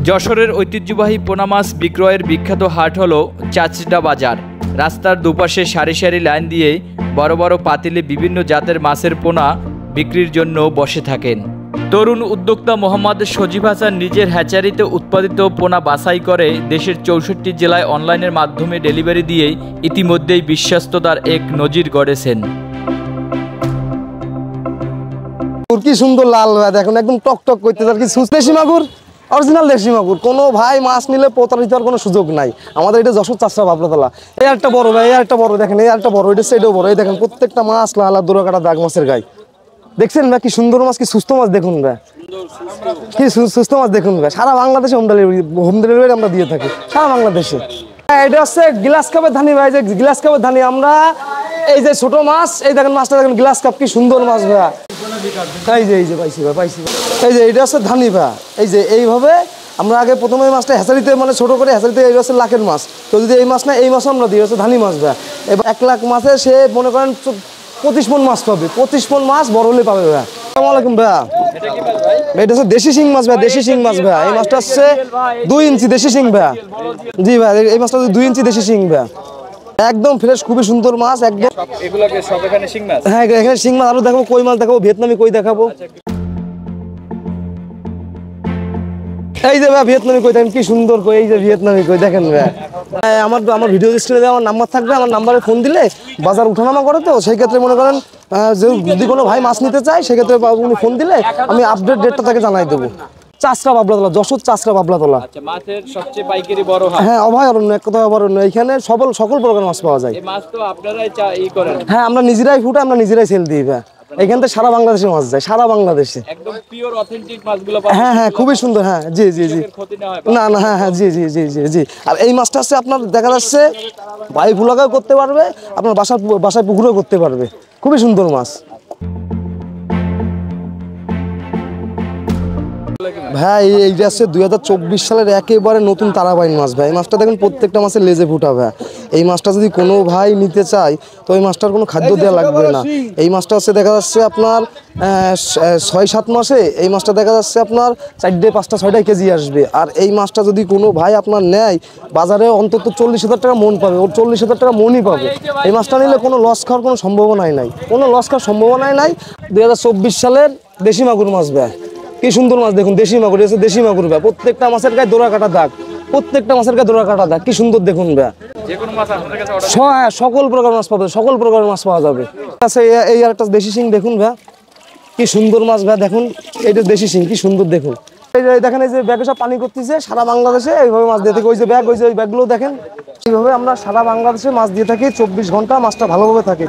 যশোরের ঐতিহ্যবাহী পোনা মাছ বিক্রয়ের বিখ্যাত হাট হলো চাচড়া বাজার। রাস্তার দুপাশে সারি সারি লাইন দিয়ে বড় বড় পাতিলে বিভিন্ন জাতের মাছের পোনা বিক্রির জন্য বসে থাকেন। তরুণ উদ্যোক্তা মোহাম্মদ সজীব হাসান নিজের হ্যাচারিতে উৎপাদিত পোনা বাছাই করে দেশের ৬৪ জেলায় অনলাইনের মাধ্যমে ডেলিভারি দিয়ে ইতিমধ্যেই বিশ্বস্ততার এক নজির গড়েছেন। কি সুন্দর লাল ভাই, দেখুন একদম টকটক করতে আর কি দেশি মাগুর, অরিজিনাল দেশি মাগুর। কোনো ভাই মাছ নিলে প্রতারিত হওয়ার কোনো সুযোগ নাই। আমাদের এটা যশোর চাষরা বাবলাতলা। এই একটা বড় ভাই, এই একটা বড় দেখেন, এই একটা বড়, এটা সেটাও বড়। এই দেখেন প্রত্যেকটা মাছ লাল লাল দোরা কাটা দাগ মাছের গায়ে। দেখছেন ভাই কি সুন্দর মাছ, কি সুস্থ মাছ দেখুন ভাই, কি সুস্থ মাছ দেখুন ভাই। সারা বাংলাদেশে হোম ডেলিভারি আমরা দিয়ে থাকি, সারা বাংলাদেশে। এটা হচ্ছে গ্লাস কাপের ধানি ভাই, যে গ্লাস কাপের ধানি আমরা এই যে ছোট মাছ, এই দেখেন মাছটা দেখেন গ্লাস কাপ, কি সুন্দর মাছ ভাই। এই যে পাইছি ভাই, পাইছি। এই যে এটা হচ্ছে ধানি ভাই, এই যে এইভাবে আমরা আগে প্রথমে মাছটা হ্যাচারিতে মানে ছোট করে হ্যাচারিতে, এই হচ্ছে লাখের মাছ। তো যদি এই মাছ না, এই মাছও আমরা দিই, হচ্ছে ধানি মাছ ভাই। এবার 1 লাখ মাছে সে মনে করেন 25 মণ মাছ পাবে, 25 মণ মাছ বড় হলে পাবে ভাই। আসসালামু আলাইকুম ভাই। এটা হচ্ছে দেশি শিং মাছ ভাই, দেশি শিং মাছ ভাই। এই মাছটা হচ্ছে 2 ইঞ্চি দেশি শিং ভাই। জি ভাই, এই মাছটা 2 ইঞ্চি দেশি শিং ভাই, একদম ফ্রেশ, খুবই সুন্দর মাছ একদম। এগুলোকে সব এখানে শিং মাছ? হ্যাঁ, এখানে শিং মাছ, আরো দেখাবো কই মাছ দেখাবো, ভিয়েতনামি কই দেখাবো। এই যে ভাই ভিয়েতনামি কই দেখেন, কি সুন্দর কই, এই যে ভিয়েতনামি কই দেখেন ভাই। আমার ভিডিও স্ক্রিনে আমার নাম্বার থাকবে, আমার নাম্বারে ফোন দিলে বাজার উঠানামা করে, তো সেই ক্ষেত্রে মনে করেন যদি কোনো ভাই মাছ নিতে চায় সেক্ষেত্রে উনি ফোন দিলে আমি আপডেট ডেটটা তাকে জানাই দেবো। চাচড়া বাবলাতলা, যশোর চাচড়া বাবলাতলা। আচ্ছা, মাছের সবচেয়ে পাইকারি বড় হাট। হ্যাঁ, অভয়ারণ্য, এক কথা অভয়ারণ্য। এখানে সকল প্রকার মাছ পাওয়া যায়। এই মাছ তো আপনারাই করেন? হ্যাঁ, আমরা নিজেরাই ফুটে, আমরা নিজেরাই সেল দিই ভাই। এখান থেকে সারা বাংলাদেশে মাছ যায়, সারা বাংলাদেশে একদম পিওর অথেন্টিক মাছগুলো পাবেন। হ্যাঁ হ্যাঁ, খুবই সুন্দর। হ্যাঁ জি জি জি, না না, হ্যাঁ হ্যাঁ জি জি জি জি জি। আর এই মাছটা হচ্ছে আপনার দেখা যাচ্ছে ভাই ভুলাগাও করতে পারবে, আপনার বাসায় পুকুরেও করতে পারবে, খুবই সুন্দর মাছ ভাই। এইটা আছে 2024 সালের একেবারে নতুন তারাবাইন মাছ ভাই। এই মাছটা দেখুন প্রত্যেকটা মাছের লেজে ফুটা ভাই। এই মাছটা যদি কোনো ভাই নিতে চায় তো এই মাছটার কোনো খাদ্য দেওয়া লাগবে না। এই মাছটা হচ্ছে দেখা যাচ্ছে আপনার 6-7 মাসে এই মাছটা দেখা যাচ্ছে আপনার 4, 5, 6 কেজি আসবে। আর এই মাছটা যদি কোনো ভাই আপনার নেয়, বাজারে অন্তত 40,000 টাকা মন পাবে, ওর 40,000 টাকা মনই পাবে। এই মাছটা নিলে কোনো লস খাওয়ার কোনো সম্ভাবনাই নাই, কোনো লস খাওয়ার সম্ভাবনাই নাই। 2024 সালের দেশি মাগুর মাছ ভাই, কি সুন্দর মাছ দেখুন, দেশি মাগুর। এসে দেশি মাগুর ভাই, প্রত্যেকটা মাছের গায়ে দোরা কাটা দাগ, প্রত্যেকটা মাছের গায়ে দোরা কাটা দাগ, কি সুন্দর দেখুন ভাই। হ্যাঁ, সকল প্রকার মাছ পাবে, সকল প্রকার মাছ পাওয়া যাবে। আচ্ছা, এই আরেকটা দেশি শিং দেখুন ভাই, কি সুন্দর মাছ ভাই দেখুন। এইটা দেশি শিং, কি সুন্দর দেখুন। এই যে দেখেন, এই যে ব্যাগে সব পানি করতেছে সারা বাংলাদেশে, এইভাবে মাছ দিয়ে থাকি। ওই যে ব্যাগ, ওই যে ওই ব্যাগগুলো দেখেন, এইভাবে আমরা সারা বাংলাদেশে মাছ দিয়ে থাকি। 24 ঘন্টা মাছটা ভালোভাবে থাকে।